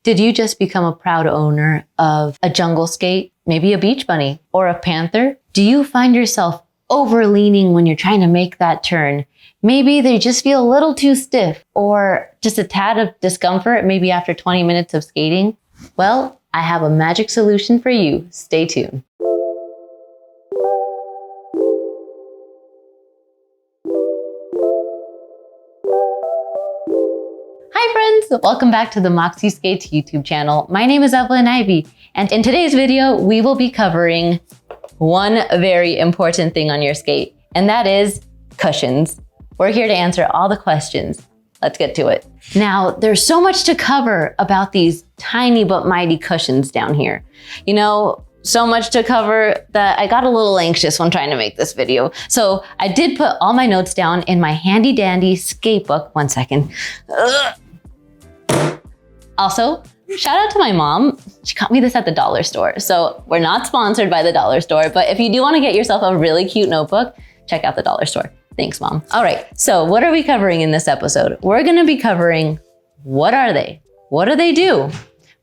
Did you just become a proud owner of a jungle skate, maybe a beach bunny, or a Panther? Do you find yourself overleaning when you're trying to make that turn? Maybe they just feel a little too stiff or just a tad of discomfort, maybe after 20 minutes of skating. Well, I have a magic solution for you. Stay tuned. Hi friends, welcome back to the Moxi Skates YouTube channel. My name is Evelyn, and in today's video, we will be covering one very important thing on your skate, and that is cushions. We're here to answer all the questions. Let's get to it. Now, there's so much to cover about these tiny but mighty cushions down here. You know, so much to cover that I got a little anxious when trying to make this video. So I did put all my notes down in my handy dandy skate book. One second. Also, shout out to my mom. She got me this at the dollar store. So we're not sponsored by the dollar store, but if you do want to get yourself a really cute notebook, check out the dollar store. Thanks, Mom. All right, so what are we covering in this episode? We're gonna be covering, what are they? What do they do?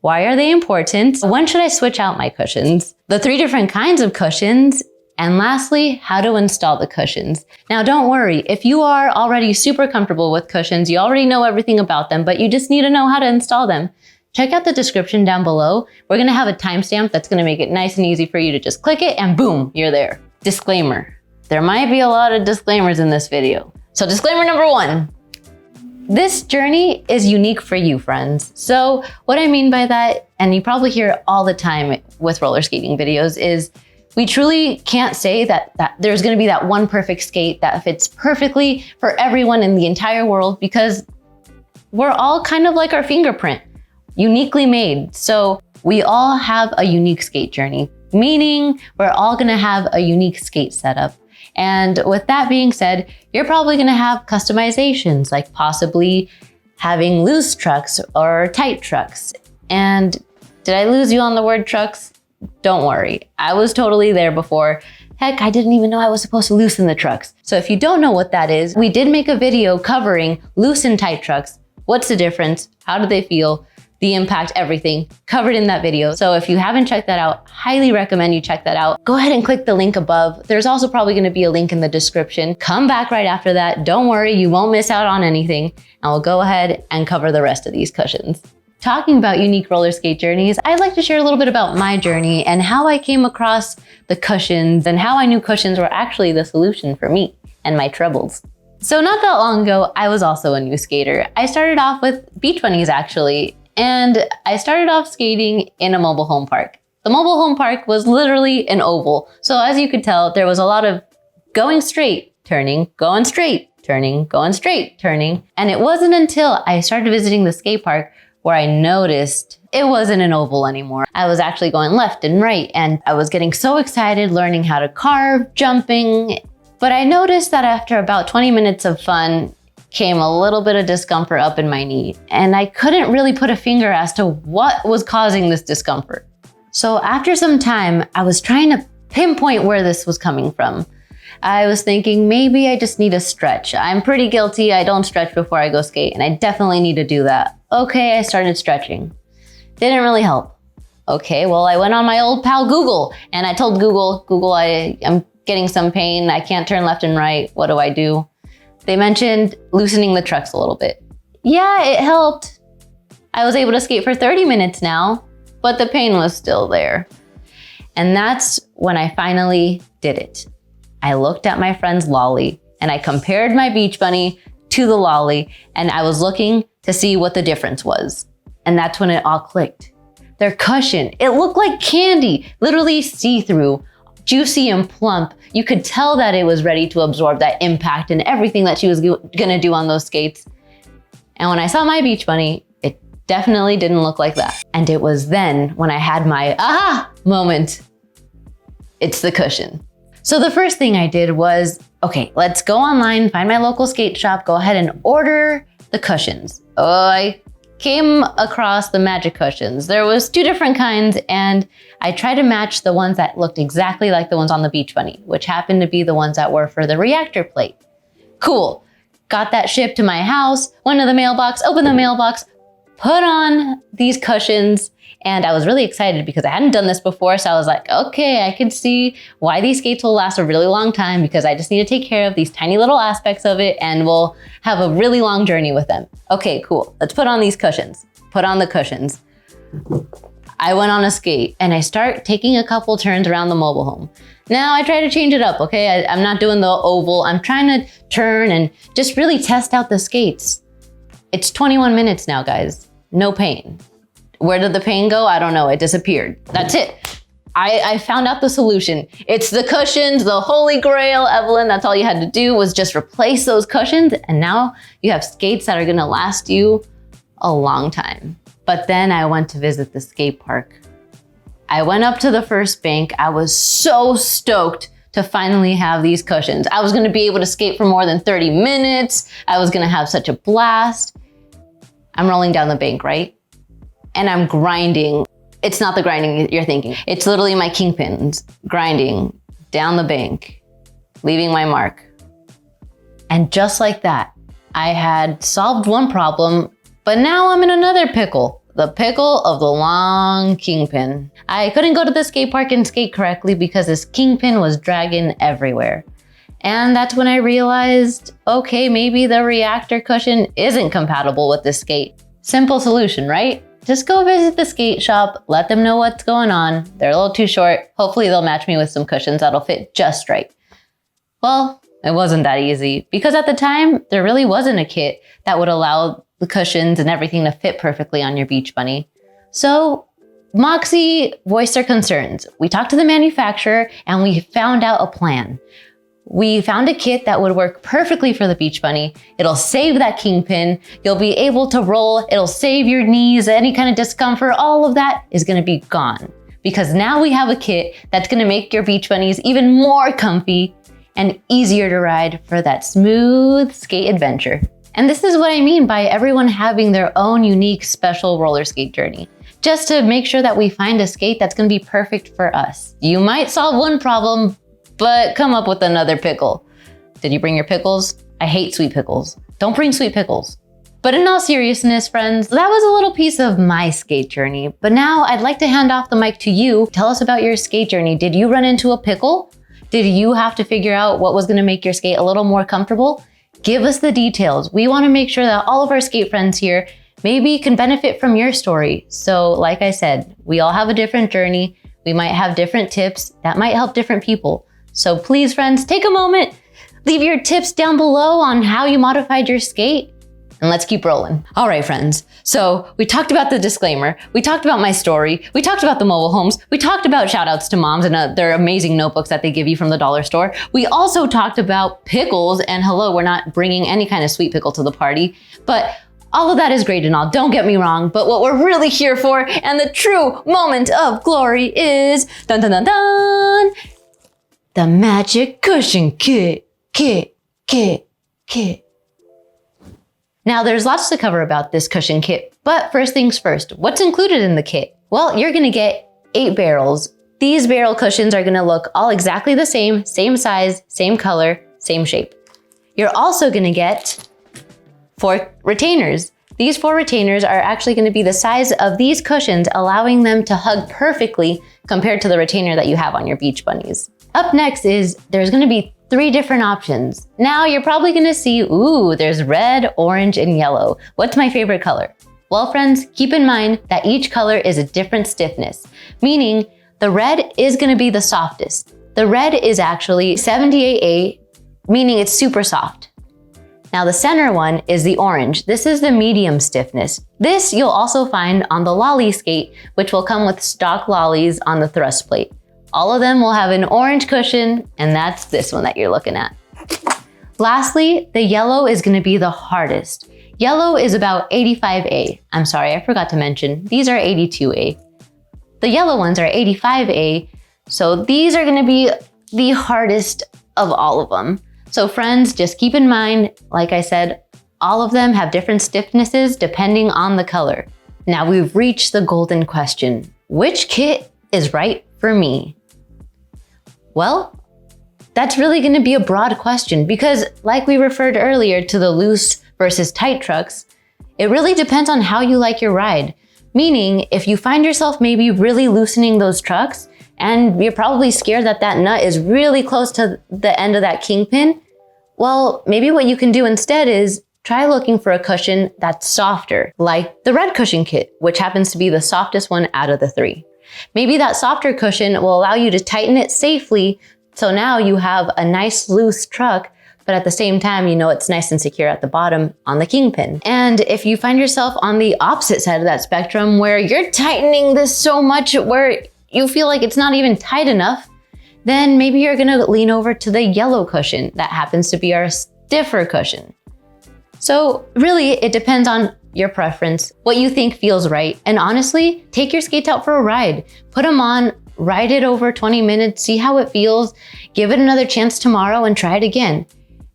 Why are they important? When should I switch out my cushions? The 3 different kinds of cushions, and lastly, how to install the cushions. Now, don't worry, if you are already super comfortable with cushions, you already know everything about them, but you just need to know how to install them, check out the description down below. We're gonna have a timestamp that's gonna make it nice and easy for you to just click it and boom, you're there. Disclaimer. There might be a lot of disclaimers in this video. So disclaimer number 1, this journey is unique for you, friends. So what I mean by that, and you probably hear it all the time with roller skating videos, is we truly can't say that there's gonna be that one perfect skate that fits perfectly for everyone in the entire world, because we're all kind of like our fingerprint, uniquely made. So we all have a unique skate journey, meaning we're all gonna have a unique skate setup. And with that being said, you're probably gonna have customizations, like possibly having loose trucks or tight trucks. And did I lose you on the word trucks? Don't worry, I was totally there before. Heck, I didn't even know I was supposed to loosen the trucks. So if you don't know what that is, we did make a video covering loose and tight trucks. What's the difference? How do they feel? The impact, everything covered in that video. So if you haven't checked that out, highly recommend you check that out. Go ahead and click the link above. There's also probably gonna be a link in the description. Come back right after that. Don't worry, you won't miss out on anything. And we'll go ahead and cover the rest of these cushions. Talking about unique roller skate journeys, I'd like to share a little bit about my journey and how I came across the cushions and how I knew cushions were actually the solution for me and my troubles. So not that long ago, I was also a new skater. I started off with beach bunnies actually. And I started off skating in a mobile home park. The mobile home park was literally an oval. So as you could tell, there was a lot of going straight, turning, going straight, turning, going straight, turning. And it wasn't until I started visiting the skate park where I noticed it wasn't an oval anymore. I was actually going left and right, and I was getting so excited learning how to carve, jumping. But I noticed that after about 20 minutes of fun, came a little bit of discomfort up in my knee, and I couldn't really put a finger as to what was causing this discomfort. So after some time, I was trying to pinpoint where this was coming from. I was thinking maybe I just need a stretch. I'm pretty guilty, I don't stretch before I go skate, and I definitely need to do that. Okay, I started stretching. Didn't really help. Okay, well, I went on my old pal Google, and I told Google, I'm getting some pain, I can't turn left and right, what do I do? They mentioned loosening the trucks a little bit. Yeah, it helped. I was able to skate for 30 minutes now, but the pain was still there. And that's when I finally did it. I looked at my friend's lolly and I compared my beach bunny to the lolly, and I was looking to see what the difference was. And that's when it all clicked. Their cushion, it looked like candy, literally see-through, juicy and plump. You could tell that it was ready to absorb that impact and everything that she was gonna do on those skates. And when I saw my beach bunny, it definitely didn't look like that. And it was then when I had my aha moment. It's the cushion. So the first thing I did was, okay, let's go online, find my local skate shop, go ahead and order the cushions. I came across the magic cushions. There was 2 different kinds, and I tried to match the ones that looked exactly like the ones on the beach bunny, which happened to be the ones that were for the reactor plate. Cool. Got that shipped to my house, went to the mailbox, opened the mailbox, put on these cushions, and I was really excited because I hadn't done this before. So I was like, okay, I can see why these skates will last a really long time because I just need to take care of these tiny little aspects of it and we'll have a really long journey with them. Okay, cool. Let's put on these cushions. Put on the cushions. I went on a skate and I start taking a couple turns around the mobile home. Now I try to change it up, okay? I'm not doing the oval. I'm trying to turn and just really test out the skates. It's 21 minutes now, guys. No pain. Where did the pain go? I don't know. It disappeared. That's it. I found out the solution. It's the cushions, the holy grail, Evelyn. That's all you had to do was just replace those cushions. And now you have skates that are gonna last you a long time. But then I went to visit the skate park. I went up to the first bank. I was so stoked to finally have these cushions. I was gonna be able to skate for more than 30 minutes. I was gonna have such a blast. I'm rolling down the bank, right? And I'm grinding. It's not the grinding you're thinking. It's literally my kingpins grinding down the bank, leaving my mark. And just like that, I had solved one problem, but now I'm in another pickle. The pickle of the long kingpin. I couldn't go to the skate park and skate correctly because this kingpin was dragging everywhere. And that's when I realized, okay, maybe the reactor cushion isn't compatible with this skate. Simple solution, right? Just go visit the skate shop, let them know what's going on. They're a little too short. Hopefully they'll match me with some cushions that'll fit just right. Well, it wasn't that easy because at the time, there really wasn't a kit that would allow the cushions and everything to fit perfectly on your beach bunny. So Moxi voiced their concerns. We talked to the manufacturer and we found out a plan. We found a kit that would work perfectly for the beach bunny. It'll save that kingpin. You'll be able to roll. It'll save your knees, any kind of discomfort. All of that is gonna be gone because now we have a kit that's gonna make your beach bunnies even more comfy and easier to ride for that smooth skate adventure. And this is what I mean by everyone having their own unique special roller skate journey. Just to make sure that we find a skate that's gonna be perfect for us. You might solve one problem, but come up with another pickle. Did you bring your pickles? I hate sweet pickles. Don't bring sweet pickles. But in all seriousness, friends, that was a little piece of my skate journey. But now I'd like to hand off the mic to you. Tell us about your skate journey. Did you run into a pickle? Did you have to figure out what was gonna make your skate a little more comfortable? Give us the details. We wanna make sure that all of our skate friends here maybe can benefit from your story. So like I said, we all have a different journey. We might have different tips that might help different people. So please, friends, take a moment, leave your tips down below on how you modified your skate, and let's keep rolling. All right, friends. So we talked about the disclaimer. We talked about my story. We talked about the mobile homes. We talked about shout outs to moms and their amazing notebooks that they give you from the dollar store. We also talked about pickles, and hello, we're not bringing any kind of sweet pickle to the party, but all of that is great and all, don't get me wrong, but what we're really here for and the true moment of glory is, dun dun dun dun, the magic cushion kit. Now there's lots to cover about this cushion kit, but first things first, what's included in the kit? Well, you're gonna get 8 barrels. These barrel cushions are gonna look all exactly the same size, same color, same shape. You're also gonna get 4 retainers. These 4 retainers are actually gonna be the size of these cushions, allowing them to hug perfectly compared to the retainer that you have on your beach bunnies. Up next is, there's gonna be 3 different options. Now you're probably gonna see, ooh, there's red, orange, and yellow. What's my favorite color? Well, friends, keep in mind that each color is a different stiffness, meaning the red is gonna be the softest. The red is actually 78A, meaning it's super soft. Now the center one is the orange. This is the medium stiffness. This you'll also find on the lolly skate, which will come with stock lollies on the thrust plate. All of them will have an orange cushion, and that's this one that you're looking at. Lastly, the yellow is gonna be the hardest. Yellow is about 85A. I'm sorry, I forgot to mention, these are 82A. The yellow ones are 85A, so these are gonna be the hardest of all of them. So friends, just keep in mind, like I said, all of them have different stiffnesses depending on the color. Now we've reached the golden question. Which kit is right for me? Well, that's really gonna be a broad question because like we referred earlier to the loose versus tight trucks, It really depends on how you like your ride. Meaning, if you find yourself maybe really loosening those trucks, and you're probably scared that that nut is really close to the end of that kingpin, well, maybe what you can do instead is try looking for a cushion that's softer, like the red cushion kit, which happens to be the softest one out of the 3. Maybe that softer cushion will allow you to tighten it safely, so now you have a nice loose truck, but at the same time, you know it's nice and secure at the bottom on the kingpin. And if you find yourself on the opposite side of that spectrum where you're tightening this so much where you feel like it's not even tight enough, then maybe you're gonna lean over to the yellow cushion. That happens to be our stiffer cushion. So really, it depends on your preference, what you think feels right. And honestly, take your skates out for a ride. Put them on, ride it over 20 minutes, see how it feels, give it another chance tomorrow and try it again.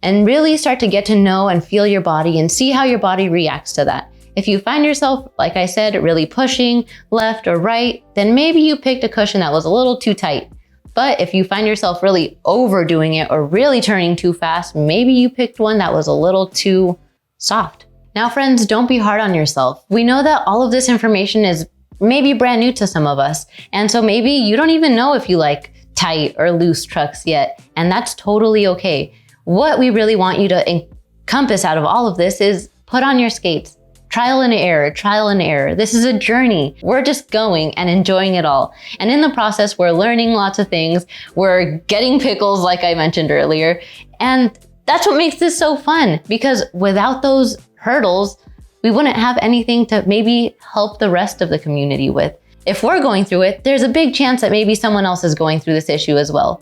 And really start to get to know and feel your body and see how your body reacts to that. If you find yourself, like I said, really pushing left or right, then maybe you picked a cushion that was a little too tight. But if you find yourself really overdoing it or really turning too fast, maybe you picked one that was a little too soft. Now friends, don't be hard on yourself. We know that all of this information is maybe brand new to some of us. And so maybe you don't even know if you like tight or loose trucks yet. And that's totally okay. What we really want you to encompass out of all of this is put on your skates. Trial and error, trial and error. This is a journey. We're just going and enjoying it all. And in the process, we're learning lots of things. We're getting pickles, like I mentioned earlier. And that's what makes this so fun, because without those hurdles, we wouldn't have anything to maybe help the rest of the community with. If we're going through it, there's a big chance that maybe someone else is going through this issue as well.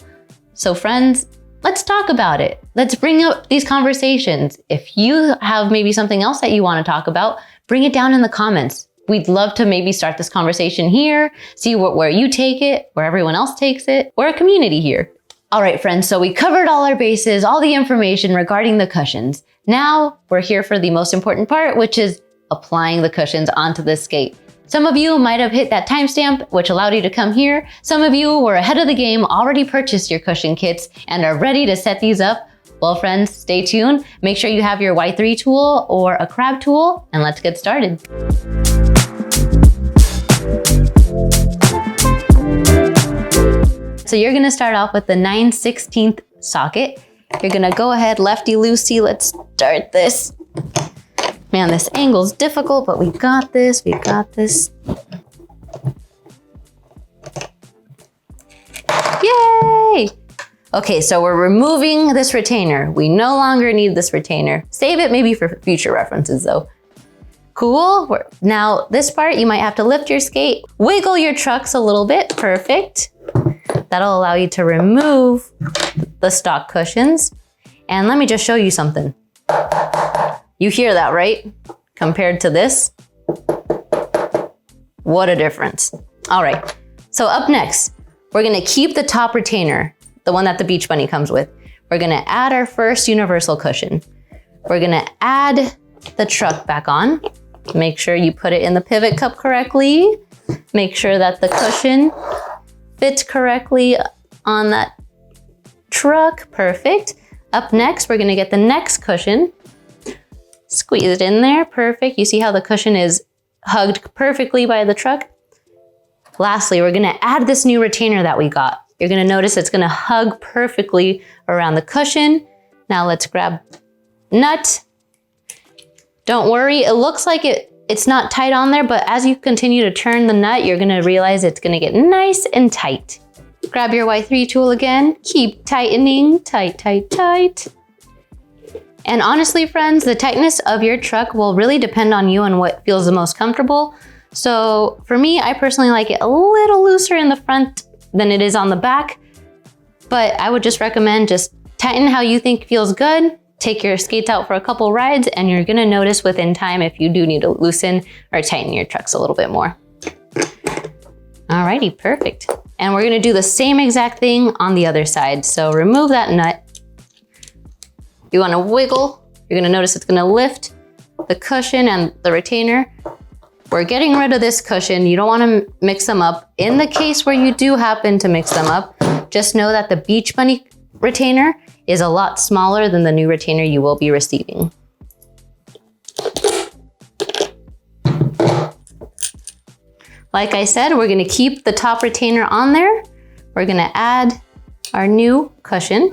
So friends, let's talk about it. Let's bring up these conversations. If you have maybe something else that you want to talk about, bring it down in the comments. We'd love to maybe start this conversation here, see where you take it, where everyone else takes it. We're a community here. All right, friends, so we covered all our bases, all the information regarding the cushions. Now we're here for the most important part, which is applying the cushions onto the skate. Some of you might have hit that timestamp, which allowed you to come here. Some of you were ahead of the game, already purchased your cushion kits, and are ready to set these up. Well, friends, stay tuned. Make sure you have your Y3 tool or a crab tool, and let's get started. So you're gonna start off with the 9/16 socket. You're gonna go ahead, lefty-loosey, let's start this. Man, this angle's difficult, but we got this, we got this. Yay! Okay, so we're removing this retainer. We no longer need this retainer. Save it maybe for future references though. Cool. Now this part, you might have to lift your skate, wiggle your trucks a little bit, perfect. That'll allow you to remove the stock cushions. And let me just show you something. You hear that, right? Compared to this, what a difference. All right, so up next, we're gonna keep the top retainer, the one that the Beach Bunny comes with. We're gonna add our first universal cushion. We're gonna add the truck back on. Make sure you put it in the pivot cup correctly. Make sure that the cushion fits correctly on that truck, perfect. Up next, we're gonna get the next cushion. Squeeze it in there, perfect. You see how the cushion is hugged perfectly by the truck? Lastly, we're gonna add this new retainer that we got. You're gonna notice it's gonna hug perfectly around the cushion. Now let's grab nut. Don't worry, it looks like it's not tight on there, but as you continue to turn the nut, you're gonna realize it's gonna get nice and tight. Grab your Y3 tool again, keep tightening, tight, tight, tight. And honestly, friends, the tightness of your truck will really depend on you and what feels the most comfortable. So for me, I personally like it a little looser in the front than it is on the back, but I would just recommend just tighten how you think feels good. Take your skates out for a couple rides and you're gonna notice within time if you do need to loosen or tighten your trucks a little bit more. Alrighty, perfect. And we're gonna do the same exact thing on the other side. So remove that nut. You wanna wiggle. You're gonna notice it's gonna lift the cushion and the retainer. We're getting rid of this cushion. You don't wanna mix them up. In the case where you do happen to mix them up, just know that the Beach Bunny retainer is a lot smaller than the new retainer you will be receiving. Like I said, we're gonna keep the top retainer on there. We're gonna add our new cushion.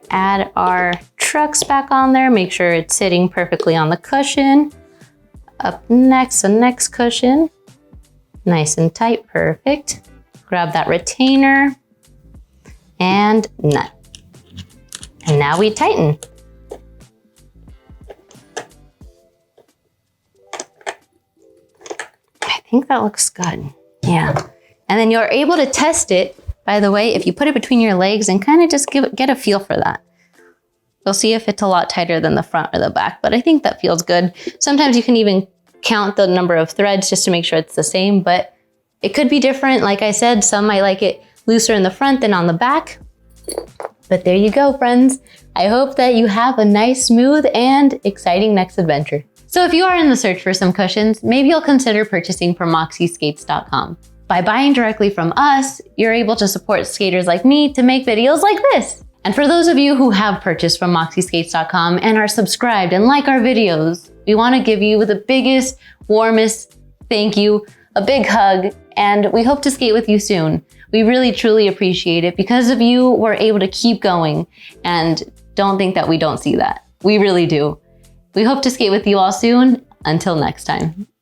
Add our trucks back on there. Make sure it's sitting perfectly on the cushion. Up next, the next cushion. Nice and tight, perfect. Grab that retainer and nut. And now we tighten. I think that looks good. Yeah. And then you're able to test it, by the way, if you put it between your legs and kind of just get a feel for that. You'll see if it's a lot tighter than the front or the back, but I think that feels good. Sometimes you can even count the number of threads just to make sure it's the same, but it could be different. Like I said, some might like it looser in the front than on the back. But there you go, friends. I hope that you have a nice, smooth, and exciting next adventure. So if you are in the search for some cushions, maybe you'll consider purchasing from moxiskates.com. By buying directly from us, you're able to support skaters like me to make videos like this. And for those of you who have purchased from moxiskates.com and are subscribed and like our videos, we want to give you the biggest, warmest thank you, a big hug, and we hope to skate with you soon. We really, truly appreciate it. Because of you, we're able to keep going, and don't think that we don't see that. We really do. We hope to skate with you all soon. Until next time.